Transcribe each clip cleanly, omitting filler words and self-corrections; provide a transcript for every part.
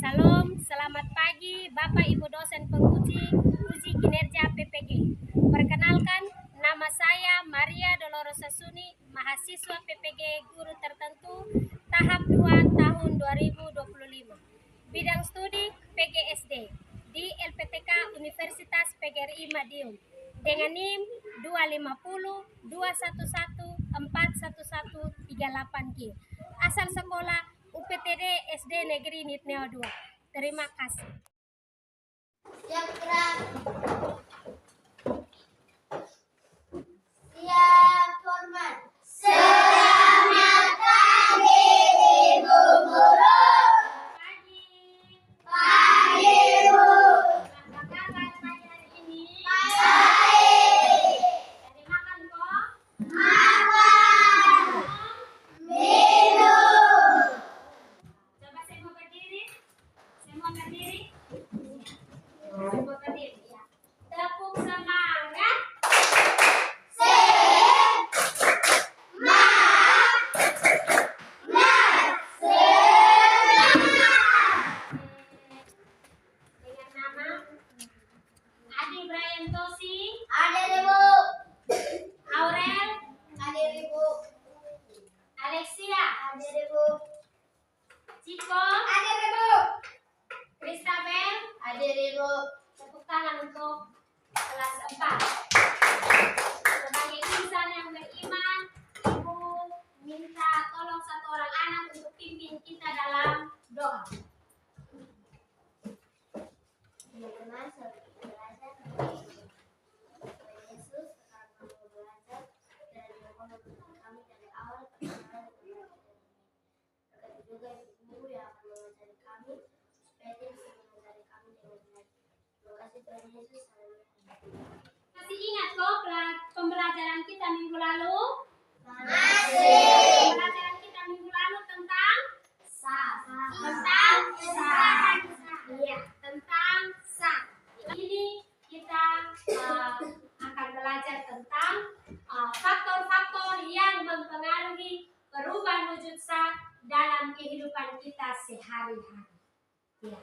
Salam, selamat pagi Bapak Ibu dosen penguji uji kinerja PPG. Perkenalkan, nama saya Maria Dolorosa Suni, mahasiswa PPG Guru Tertentu tahap 2 tahun 2025. Bidang studi PGSD di LPTK Universitas PGRI Madiun dengan NIM 250 211 41138G. Asal sekolah UPTD SD Negeri Nitneo 2. Terima kasih. Siap gerak. Siap format. Selamat pagi Ibu Guru. Pagi. Pagi Bu. Apa kabar pagi hari ini? Baik. Jadi makan kok? Makan. Minum. Coba semua berdiri. Semua berdiri. Semua berdiri ya. Tepuk semangat. Dengan nama Adi Brian Tosi, Hadir Ibu. Aurel, Hadir Ibu. Alexia, Hadir Ibu. Ciko, Hadir Ibu. Kristabel. Hadir Ibu. Tepuk tangan untuk kelas 4. Sebagai insan yang beriman, Ibu minta tolong satu orang anak untuk pimpin kita dalam doa. Teman-teman, selamat belajar Tuhan Yesus karena mau belajar dan memperkenalkan kami dari awal perkenalan berkati juga ibu yang akan mengajari kami supaya dia bisa mengajari kami dengan baik. Terima kasih Tuhan Yesus. Masih ingat kok pembelajaran kita minggu lalu? Masih. Pembelajaran kita minggu lalu tentang Iya, tentang sah. Ini kita akan belajar tentang faktor-faktor yang mempengaruhi perubahan wujud sah dalam kehidupan kita sehari-hari. Ya.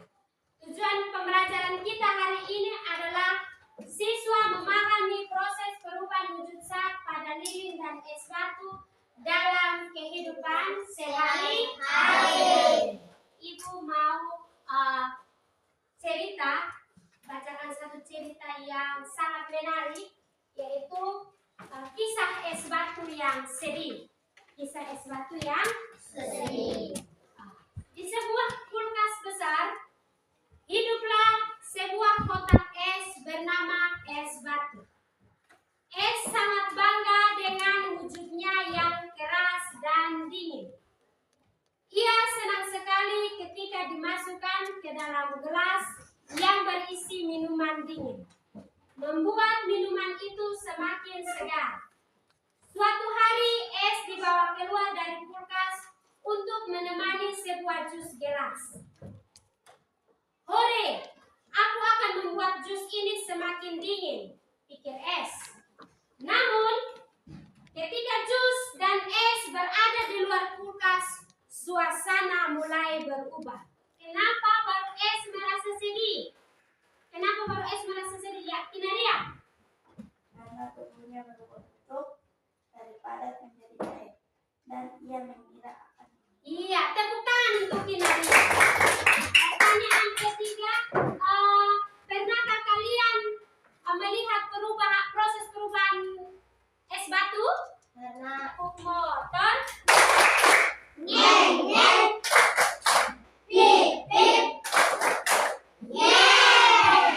Tujuan pembelajaran kita hari ini adalah siswa memahami proses perubahan wujud sah pada lilin dan es batu dalam kehidupan sehari-hari. Ibu mau bacakan satu cerita yang sangat menarik, yaitu kisah es batu yang sedih. Kisah es batu yang sedih. Di sebuah kulkas besar, hiduplah sebuah kotak es bernama es batu. Es sangat bangga dengan wujudnya yang keras dan dingin. Ia senang sekali ketika dimasukkan ke dalam gelas yang berisi minuman dingin, membuat minuman itu semakin segar. Suatu hari es dibawa keluar dari kulkas untuk menemani sebuah jus gelas. Hore, aku akan membuat jus ini semakin dingin, pikir es. Namun, ketika jus dan es berada di luar kulkas, suasana mulai berubah. Kenapa baru es merasa sedih? Kenapa baru es merasa sedih? Ya, Kinaria. Karena tubuhnya berbentuk daripada menjadi air dan ia mengira akan. Iya, tepuk tangan untuk Kinaria. Pertanyaan ketiga, pernahkah kalian melihat proses perubahan es batu? Karena Motor. nyeng nyeng pip pip nyeng.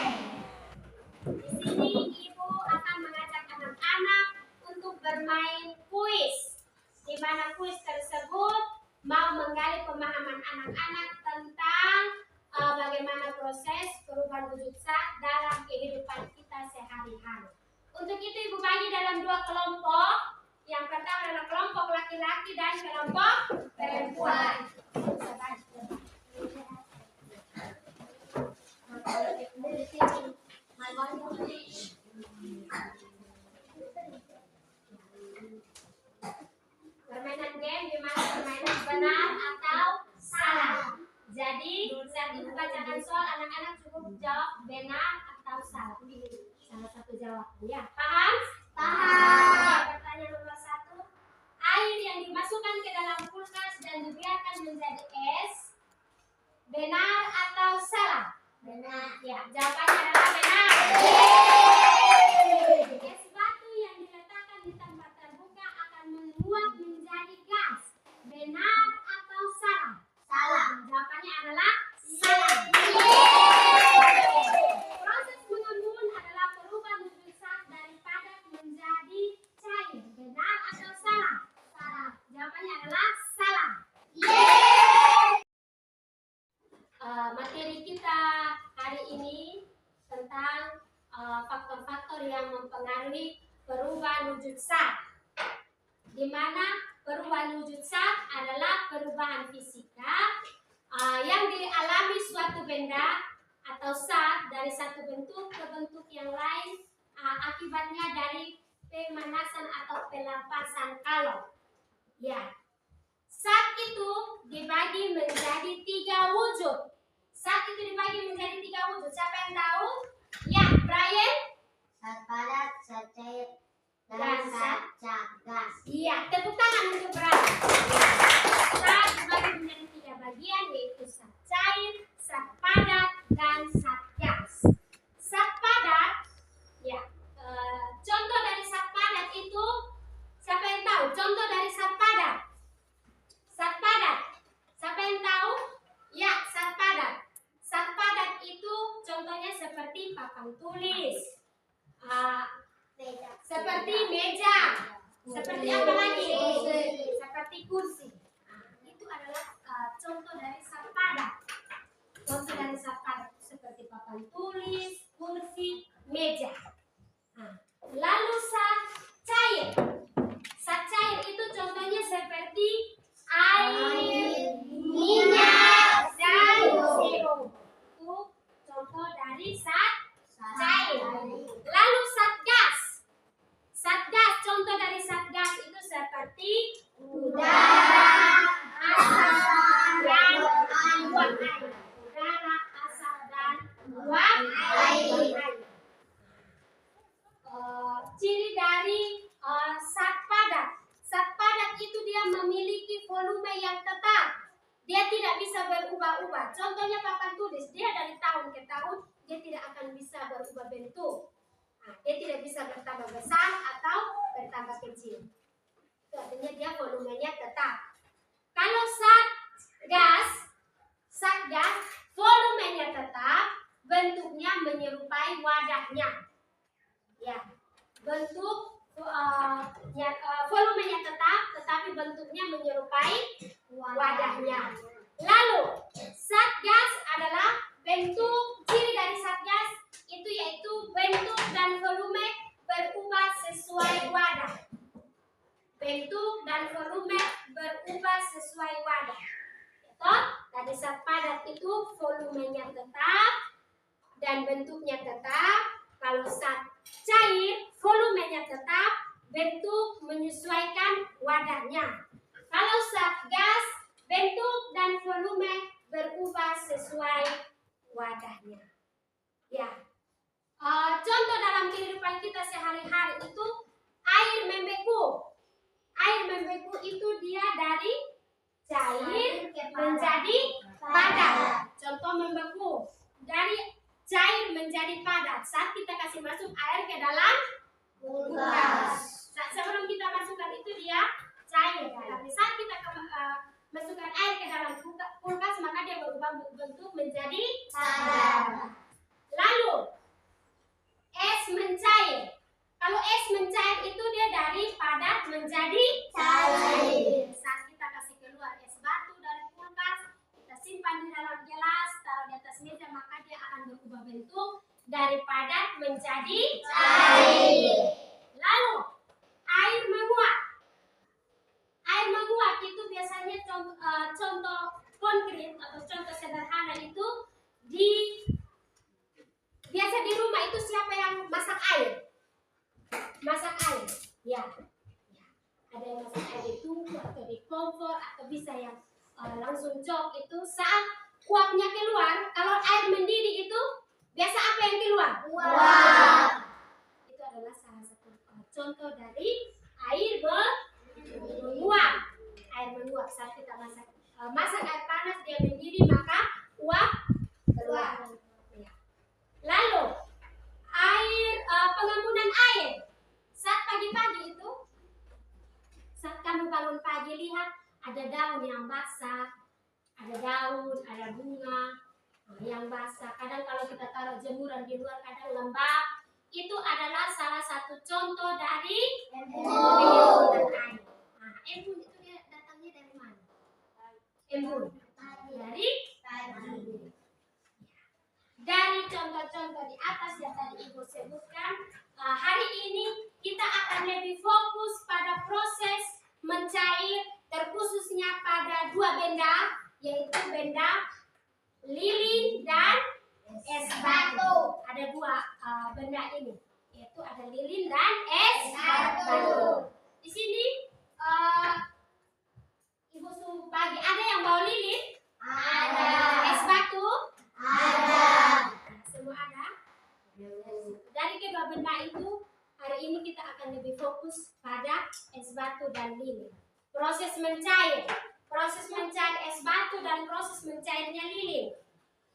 Di sini Ibu akan mengajak anak-anak untuk bermain kuis, di mana kuis tersebut mau menggali pemahaman anak-anak tentang bagaimana proses perubahan wujud sah dalam kehidupan kita sehari-hari. Untuk itu Ibu bagi dalam 2 kelompok. Yang pertama adalah kelompok laki-laki dan kelompok perempuan. Permainan game di mana permainan benar atau salah. Jadi saat ibu bacakan soal, anak-anak cukup jawab benar atau salah. Salah satu jawaban ya. Paham? Paham. Pertanyaan nomor 1. Air yang dimasukkan ke dalam kulkas dan dibiarkan menjadi es, benar atau salah? Benar. Ya, jawabannya adalah benar. Es batu yang diletakkan di tempat terbuka akan menguap menjadi gas, benar atau salah? Salah. Jawabannya adalah salah. Proses mengembun adalah perubahan wujud zat dari padat menjadi cair, benar atau salah? Salah. Jawabannya adalah salah. Materi kita hari ini tentang faktor-faktor yang mempengaruhi perubahan wujud zat, di mana perubahan wujud zat adalah perubahan fisika yang dialami suatu benda atau zat dari satu bentuk ke bentuk yang lain akibatnya dari pemanasan atau pelepasan kalori. Ya, zat itu dibagi menjadi 3 wujud. Zat itu dibagi menjadi 3 wujud. Siapa yang tahu? Ya, Brian. Zat padat, zat cair, dan zat gas. Iya, tepuk tangan untuk Brian. Zat dibagi menjadi 3 bagian, yaitu zat cair, zat padat, dan zat gas. Zat padat, ya, contoh dari zat padat itu, siapa yang tahu? Contoh dari zat padat. Zat padat, siapa yang tahu? Ya, zat padat. Zat padat itu contohnya seperti papan tulis, seperti meja, seperti apa lagi? Seperti kursi. Itu adalah contoh dari zat padat. Contoh dari zat padat seperti papan tulis, kursi, meja. Lalu zat cair. Zat cair itu contohnya seperti air, minyak, dan sirup. Itu contoh dari zat cair. Lalu zat gas. Zat gas, contoh dari zat gas itu seperti udara, asap, dan uap air. Udara, asap, dan uap air. Ciri dari zat padat. Zat padat itu dia memiliki volume yang tetap. Dia tidak bisa berubah-ubah. Contohnya papan tulis, dia dari tahun ke tahun dia tidak akan bisa berubah bentuk. Dia tidak bisa bertambah besar atau bertambah kecil. Itu artinya dia volumenya tetap. Kalau zat gas volumenya tetap, bentuknya menyerupai wadahnya. Ya, bentuk volumenya tetap, tetapi bentuknya menyerupai wadahnya. Lalu, zat gas adalah bentuk, ciri dari zat gas itu yaitu bentuk dan volume berubah sesuai wadah. Bentuk dan volume berubah sesuai wadah. Tadi zat padat itu volumenya tetap dan bentuknya tetap. Kalau zat cair, volumenya tetap, bentuk menyesuaikan wadahnya. Kalau zat gas, bentuk dan volume berubah sesuai wadahnya. Ya, contoh dalam kehidupan kita sehari-hari itu air membeku. Air membeku itu dia dari cair menjadi padat. Contoh membeku dari cair menjadi padat. Saat kita kasih masuk air ke dalam kulkas, sebelum kita masukkan itu dia cair. Tapi saat kita masukkan air ke dalam kulkas, maka dia berubah bentuk menjadi padat. Lalu es mencair. Kalau es mencair itu dia dari padat menjadi cair. Saat kita kasih keluar es batu dari kulkas, kita simpan di dalam gelas, taruh di atas meja, maka dia akan berubah bentuk dari padat menjadi cair. Lalu air menguap. Air menguap itu biasanya contoh konkret atau contoh sederhana itu biasa di rumah itu siapa yang masak air? Masak air, ya. Ada yang masak air di tungku atau di kompor atau bisa yang langsung jok itu saat uapnya keluar, kalau air mendidih itu biasa apa yang keluar? Uap. Itu adalah salah satu contoh dari air menguap. Air menguap saat kita masak air panas, dia mendidih maka uap keluar. Ya. Lalu air pengambunan air saat pagi-pagi itu, saat kamu bangun pagi lihat ada daun yang basah, ada daun, ada bunga yang basah. Kadang kalau kita taruh jemuran di luar kadang lembab. Itu adalah salah satu contoh dari pengambunan air. Nah, embun itu dia datangnya dari mana? Embun dari pagi. Dari contoh-contoh di atas yang tadi Ibu sebutkan, hari ini kita akan lebih fokus pada proses mencair, terkhususnya pada dua benda, yaitu benda lilin dan es batu. Ada dua benda ini, yaitu ada lilin dan es batu. Di sini Ibu suruh bagi, ada yang bawa lilin? Ada. Es batu? Ada. Semua ada? Dari kedua benda itu, hari ini kita akan lebih fokus pada es batu dan lilin. Proses mencair es batu dan proses mencairnya lilin.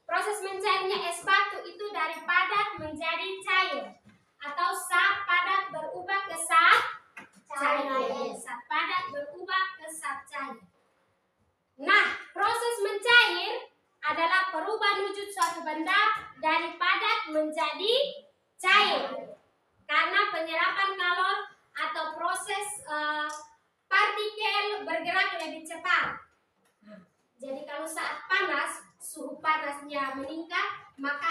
Proses mencairnya es batu itu dari padat menjadi cair, atau saat padat berubah ke saat cair. Saat padat berubah ke saat cair. Nah, proses mencair adalah perubahan wujud suatu benda dari padat menjadi cair karena penyerapan kalor atau proses partikel bergerak lebih cepat. Nah, jadi kalau saat panas, suhu panasnya meningkat, maka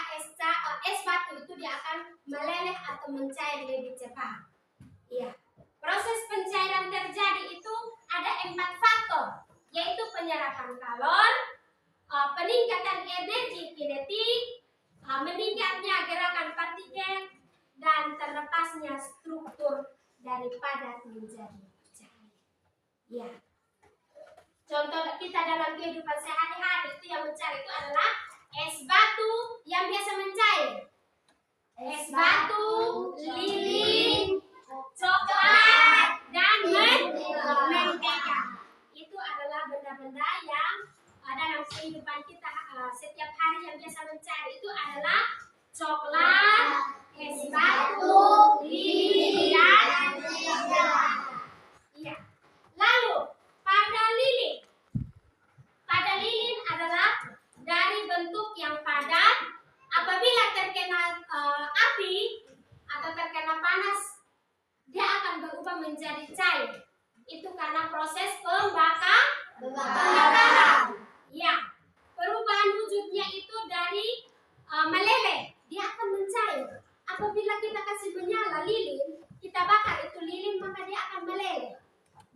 es batu itu dia akan meleleh atau mencair lebih cepat. Iya. Proses pencairan terjadi itu ada 4 faktor, yaitu penyerapan kalor, peningkatan energi kinetik, meningkatnya gerakan partikel, dan terlepasnya struktur dari padat menjadi cair. Ya. Contoh kita dalam kehidupan sehari-hari itu yang mencair itu adalah es batu yang biasa mencair. Es batu, lilin, coklat, dan mentega. Itu adalah benda-benda yang dalam kehidupan kita setiap hari yang biasa mencair itu adalah coklat, es batu, lilin, dan mentega. Iya. Lalu pada lilin adalah dari bentuk yang padat. Apabila terkena api atau terkena panas, dia akan berubah menjadi cair. Itu karena proses pembakaran. Ya, perubahan wujudnya itu dari meleleh, dia akan mencair. Apabila kita kasih menyala lilin, kita bakar itu lilin, maka dia akan meleleh.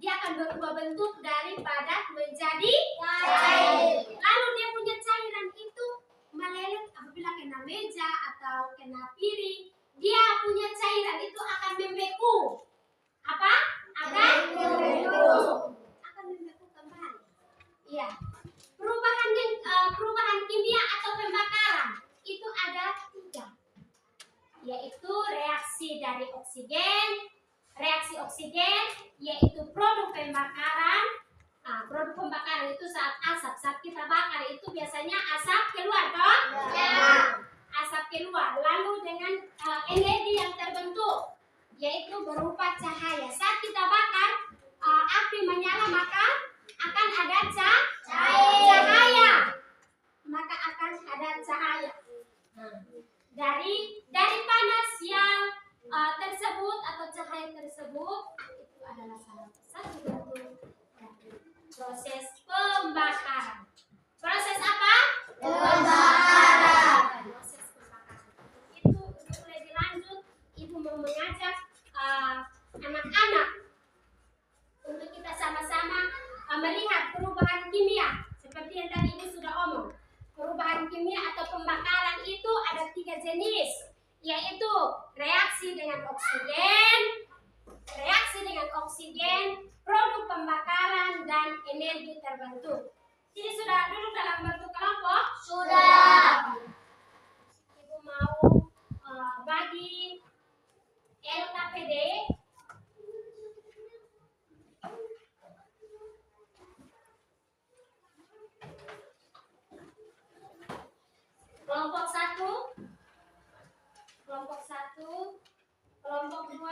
Dia akan berubah bentuk dari padat menjadi cair. Lalu dia punya cairan itu meleleh apabila kena meja atau kena piring. Dia punya cairan itu akan membeku. Apa? Akan membeku kembali. Iya. Perubahan kimia atau pembakaran itu ada 3, yaitu reaksi dari reaksi oksigen, yaitu produk pembakaran. Produk pembakaran itu saat kita bakar itu biasanya asap keluar, toh? Ya. Asap keluar. Lalu dengan energi yang terbentuk, yaitu berupa cahaya. Saat kita bakar, api menyala maka akan ada cahaya. Maka akan ada cahaya. Dari panas yang tersebut atau cahaya tersebut itu adalah salah satu bentuk proses pembakaran. Proses apa? Pembakaran. Proses pembakaran. Itu untuk lebih lanjut, Ibu mau mengajak anak-anak untuk kita sama-sama melihat perubahan kimia seperti yang tadi Ibu sudah omong. Perubahan kimia atau pembakaran itu ada 3 jenis, yaitu reaksi dengan oksigen, produk pembakaran, dan energi terbentuk. Sini sudah duduk dalam bentuk kelompok? Sudah. Ibu mau bagi LKPD kelompok 1, kelompok 1, kelompok 2,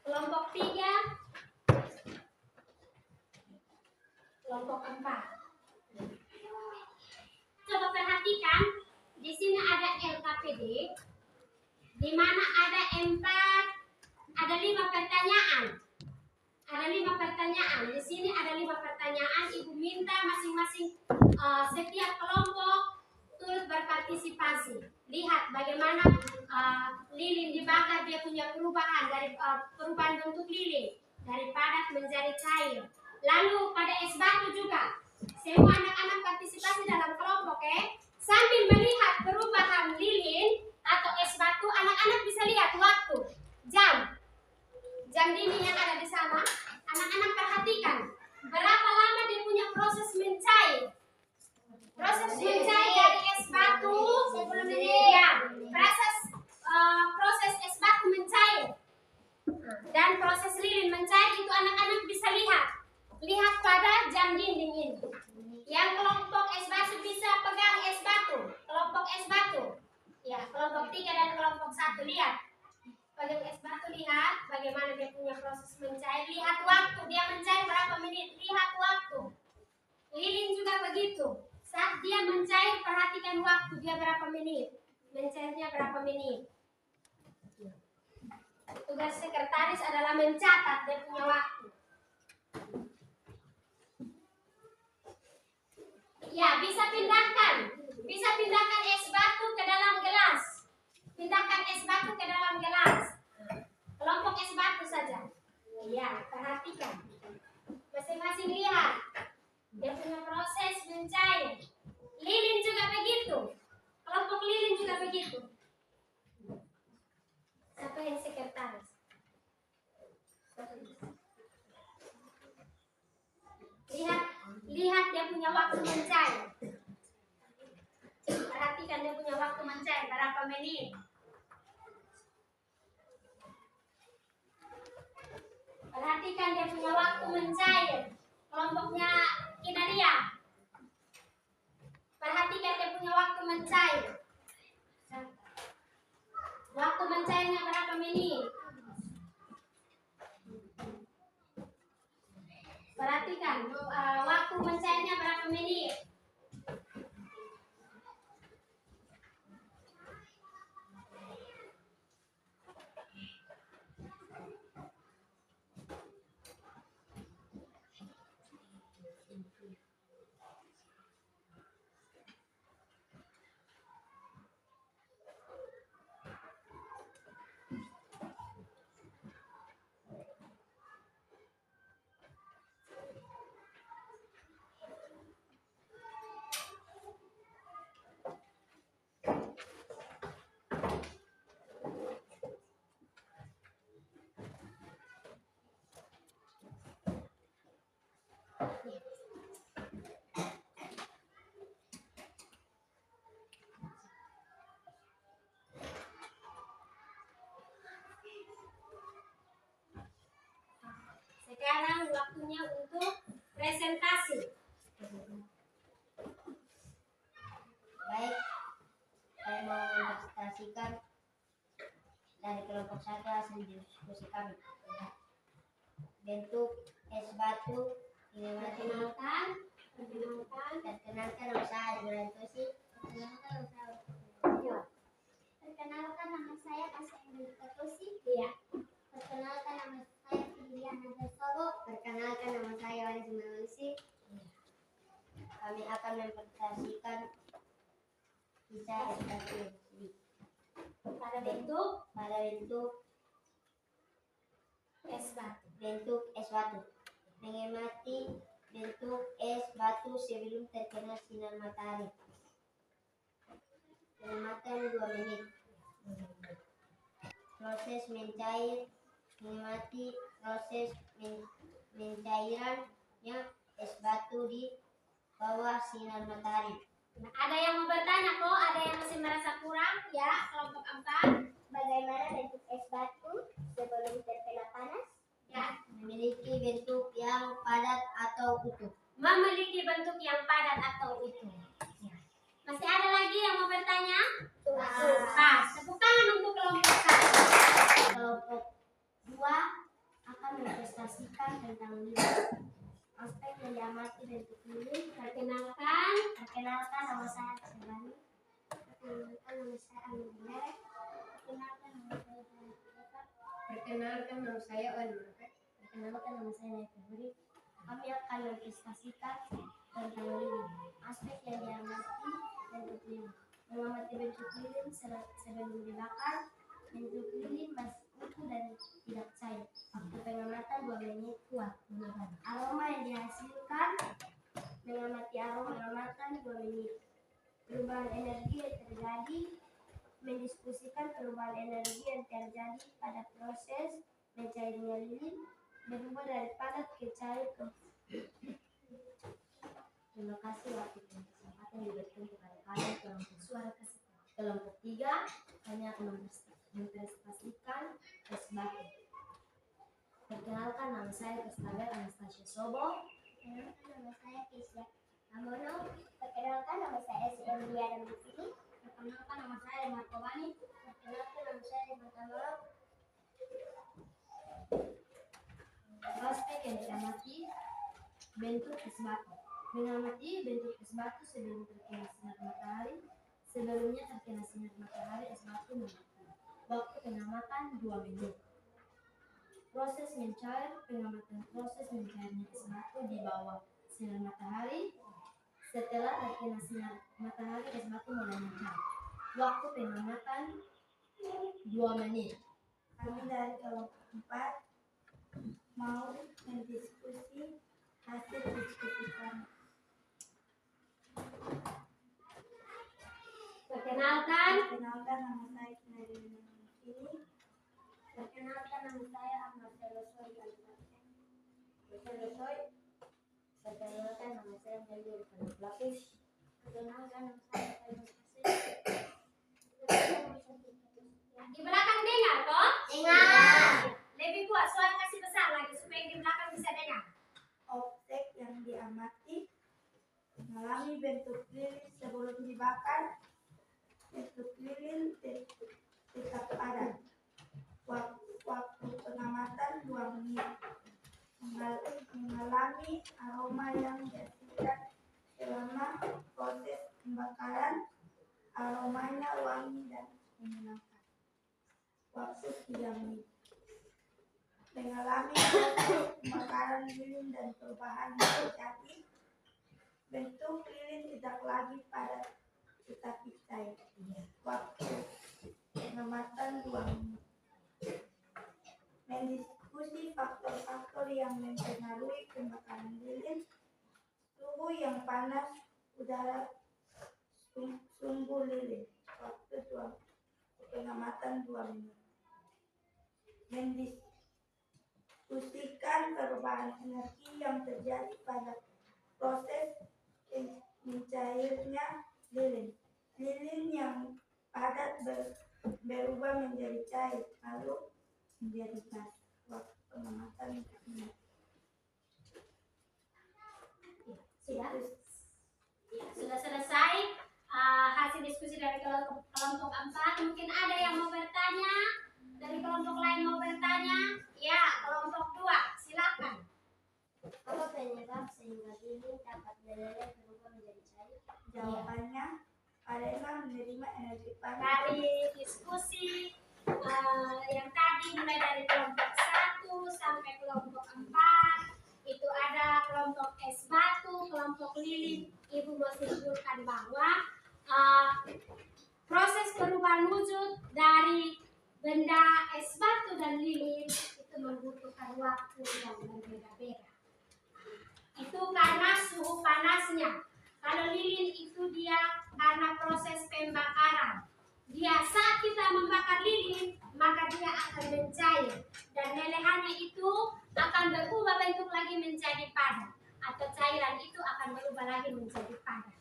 kelompok 3, kelompok 4. Coba perhatikan, di sini ada LKPD, di mana ada 5 pertanyaan. Ada 5 pertanyaan. Di sini ada 5 pertanyaan. Ibu minta masing-masing setiap kelompok turut berpartisipasi. Lihat bagaimana lilin dibakar, dia punya perubahan dari perubahan bentuk lilin dari padat menjadi cair. Lalu pada es batu juga. Semua anak-anak partisipasi dalam kelompok, sambil melihat perubahan lilin atau es batu, anak-anak bisa lihat waktu, jam dinding yang ada di sana. Anak-anak perhatikan berapa lama dia punya proses mencair. Proses mencair dari es batu 10 menit. Ya, proses es batu mencair dan proses lilin mencair itu anak-anak bisa lihat. Lihat pada jam dinding ini. Yang kelompok es batu bisa pegang es batu. Kelompok es batu. Ya, kelompok 3 dan kelompok 1 lihat. Pegang es batu, lihat bagaimana dia punya proses mencair. Lihat waktu, dia mencair berapa menit. Lihat waktu. Lilin juga begitu. Saat dia mencair, perhatikan waktu dia berapa menit. Mencairnya berapa menit. Tugas sekretaris adalah mencatat dia punya waktu. Ya, bisa pindahkan es batu ke dalam gelas. Pindahkan es batu ke dalam gelas. Kelompok es batu saja. Ya, perhatikan. Masing-masing lihat. Dia punya proses mencair. Lilin juga begitu. Kelompok lilin juga begitu. Siapa yang sekretaris? Lihat dia punya waktu mencair. Perhatikan dia punya waktu mencair berapa menit. Perhatikan dia punya waktu mencair. Kelompoknya Kinaria. Perhatikan dia punya waktu mencair. Waktu mencairnya berapa menit? Perhatikan waktu mencairnya berapa menit? Sekarang waktunya untuk presentasi. Baik, saya mau mempresentasikan dari kelompok 1 hasil diskusi kami. Bentuk es batu. Perkenalkan Nama saya Adriantosi. Perkenalkan nama saya Asyik Tosi. Iya. Perkenalkan nama saya Filiana Sogo. Perkenalkan nama saya Wani Sumanusi. Kami akan mempresentasikan kisah es batu Pada bentuk es batu. bentuk es batu. Mengamati bentuk es batu sebelum terkena sinar matahari. Pengamatan 2 menit. Proses mencair. Mengamati proses pencairan terbentuknya es batu di bawah sinar matahari. Nah, ada yang mau bertanya kok? Ada yang masih merasa kurang? Ya, kelompok 4. Bagaimana bentuk es batu sebelum terkena panas? Ya, Memiliki bentuk yang padat atau utuh. memiliki bentuk yang padat atau utuh. Ya. Masih ada lagi yang mau bertanya? Pas. Tepuk tangan untuk kelompok 1. Kelompok 2 akan mempresentasikan tentang lilin. Aspek yang diamati bentuk lilin. Perkenalkan. Nama saya Sebani. Perkenalkan nama saya Amin Merek. Perkenalkan nama saya Jalan Eka. Perkenalkan nama saya Owen Murphy. Perkenalkan nama saya Naik Febri. Kami akan mempresentasikan tentang lilin. Aspek yang diamati bentuk lilin. Mengamati bentuk lilin sebelum dibakar. Bentuk lilin masih utuh dan tidak cair. Waktu pengamatan 2 menit kuat. Aroma yang dihasilkan. Mengamati aroma pengamatan 2 menit. Perubahan energi yang terjadi. Mendiskusikan perubahan energi yang terjadi pada proses mencairnya lilin. Berubah dari padat ke cair ke. Terima kasih waktu dan kesempatan diberikan kepada kalian kelompok suara kesekian. Kelompok 3 kami akan mempresentasikan es batu. Perkenalkan nama saya Kristabel Anastasia Sobo. Perkenalkan nama saya Kisya Amono. Perkenalkan nama saya Emilia dan Bukini. Perkenalkan nama saya Marco Bani. Perkenalkan nama saya Martamolo. Aspek yang diamati bentuk es batu. Mengamati bentuk es batu sebelum terkena sinar matahari. Sebelumnya terkena sinar matahari, es batu membeku. Waktu pengamatan 2 menit. Proses mencair, pengamatan proses mencairnya es batu di bawah sinar matahari. Setelah terkena sinar matahari, es batu mulai mencair. Waktu pengamatan 2 menit. Kami dari kelompok 4 mau mendiskusi hasil diskusi kami. Perkenalkan. Perkenalkan nama saya Kinari Ini. Perkenalkan nama saya Ahmad Selosoy. Perkenalkan nama saya Melly Pelapis. Perkenalkan nama saya Faimus Kasih. Di belakang dengar kok? Dengar. Lebih kuat suara kasih besar lagi supaya yang di belakang bisa dengar. Objek yang diamati mengalami bentuk lilin sebelum dibakar. Bentuk lilin tetap padat. Waktu pengamatan 2 menit. Mengalami aroma yang dihasilkan selama proses pembakaran. Aromanya wangi dan menyenangkan. Waktu 3 menit. Mengalami proses pembakaran lilin dan perubahan yang terjadi. Bentuk lilin tidak lagi padat tetapi cair. Waktu pengamatan 2 menit. Mendiskusi faktor-faktor yang mempengaruhi pembakaran lilin. Suhu yang panas, udara, sumbu lilin. Waktu pengamatan 2 menit. Mendiskusikan perubahan energi yang terjadi pada proses mencairnya lilin. Lilin yang padat berubah menjadi cair, lalu menjadi gas. Waktu pengamatan 4 menit. Sudah? Ya, sudah selesai hasil diskusi dari kelompok 4. Mungkin ada yang mau bertanya? Dari kelompok lain mau bertanya? Ya, kelompok 2. Silakan. Apa penyebab sehingga lilin dapat meleleh berubah menjadi cair? Jawabannya karena menerima energi panas. Dari diskusi yang tadi mulai dari kelompok 1 sampai kelompok 4 itu ada kelompok es batu, kelompok lilin. Ibu mau simpulkan bahwa proses perubahan wujud dari benda es batu dan lilin itu membutuhkan waktu yang berbeda-beda. Itu karena suhu panasnya. Kalau lilin itu dia karena proses pembakaran. Dia saat kita membakar lilin, maka dia akan mencair dan lelehannya itu akan berubah bentuk lagi menjadi padat. atau cairan itu akan berubah lagi menjadi padat.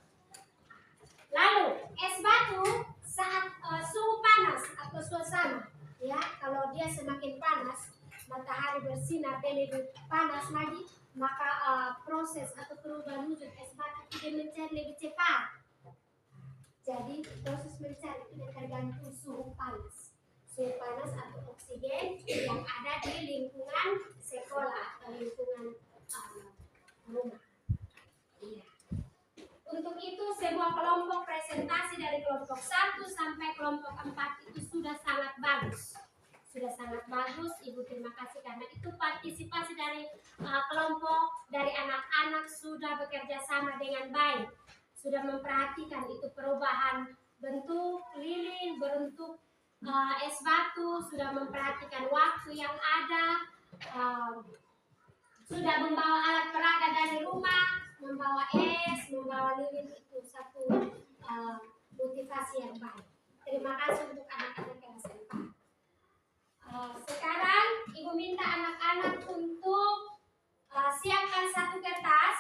Lalu es batu saat suhu panas atau suasana, ya, kalau dia semakin panas, matahari bersinar dan lebih panas lagi, maka proses atau perubahan wujud es batu itu menjadi lebih cepat. Jadi proses mencari itu tergantung suhu panas atau oksigen yang ada di lingkungan sekolah atau lingkungan rumah. Iya. Untuk itu sebuah kelompok presentasi dari kelompok 1 sampai kelompok 4 itu sudah sangat bagus. Sudah sangat bagus, Ibu terima kasih karena itu partisipasi dari kelompok dari anak-anak sudah bekerja sama dengan baik. Sudah memperhatikan itu perubahan bentuk lilin, bentuk es batu, sudah memperhatikan waktu yang ada, sudah membawa alat peraga dari rumah, membawa es, membawa lilin, itu satu motivasi yang baik. Terima kasih untuk anak-anak kelas 4. Sekarang Ibu minta anak-anak untuk siapkan satu kertas.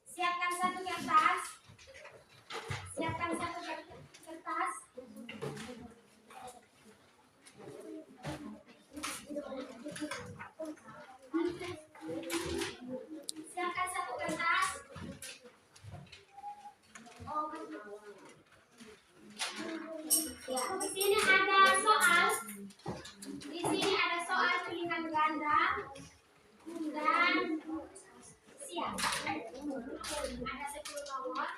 Siapkan satu kertas. Ya, di sini ada soal. Di sini ada soal pilihan ganda dan siap. Ada 10 nomor.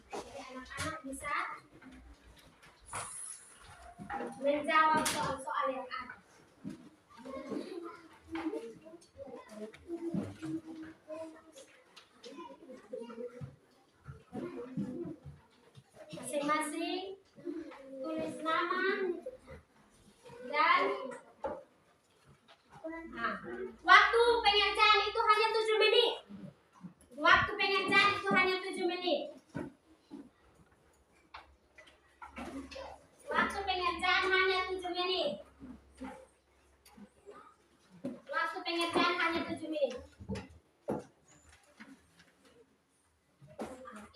Jadi anak-anak bisa menjawab soal-soal yang ada. Masing-masing tulis nama dan waktu pengerjaan itu hanya 7 menit. Waktu pengerjaan itu hanya 7 menit. Waktu pengerjaan hanya 7 menit. Waktu pengerjaan hanya 7 menit.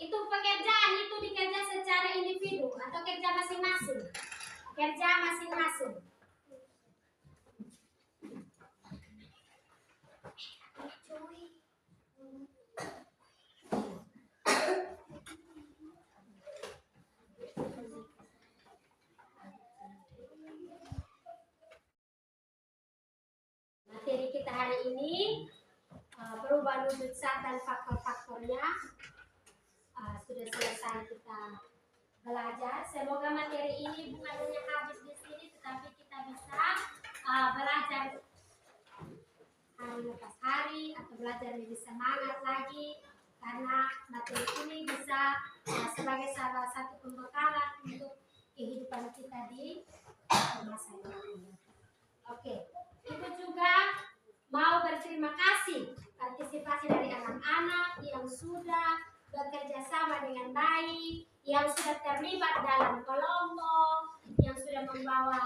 Itu pekerjaan itu dikerja secara individu atau kerja masing-masing. Kerja masing-masing. Materi kita hari ini perubahan wujud zat dan faktor-faktornya sudah selesai kita belajar. Semoga materi ini bukan hanya habis di sini, tetapi kita bisa belajar hari lepas hari atau belajar lebih semangat lagi, karena materi ini bisa sebagai salah satu pembekalan untuk kehidupan kita di masa yang akan datang. Oke, Ibu juga mau berterima kasih partisipasi dari anak-anak yang sudah bekerja sama dengan baik, yang sudah terlibat dalam kelompok, yang sudah membawa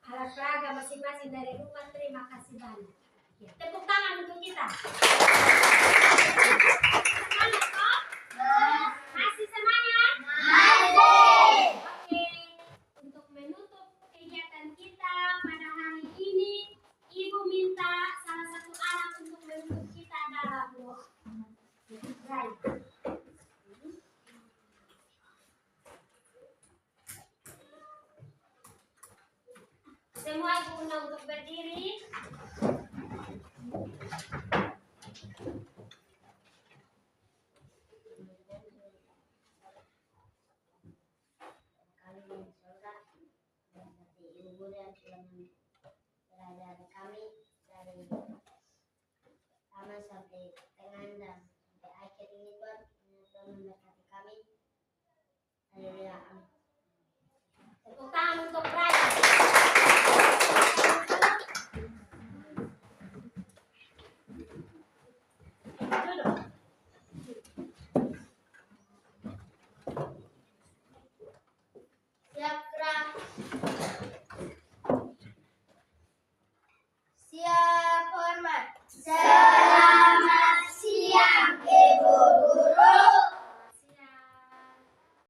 alat peraga masing-masing dari rumah. Terima kasih banyak. Ya, tepuk tangan untuk kita. Semangat kok? Masih semangat? Masih. Oke, untuk menutup kegiatan kita pada hari ini, Ibu minta salah satu anak untuk menutup kita dalam doa. Baik. Semua Ibu undang untuk berdiri. Kami di surga, seperti Ibu Guru yang telah mengajari kami dari pertama sampai tengah dan sampai akhir ini, Tuhan memberkati kami. Haleluya. Amin.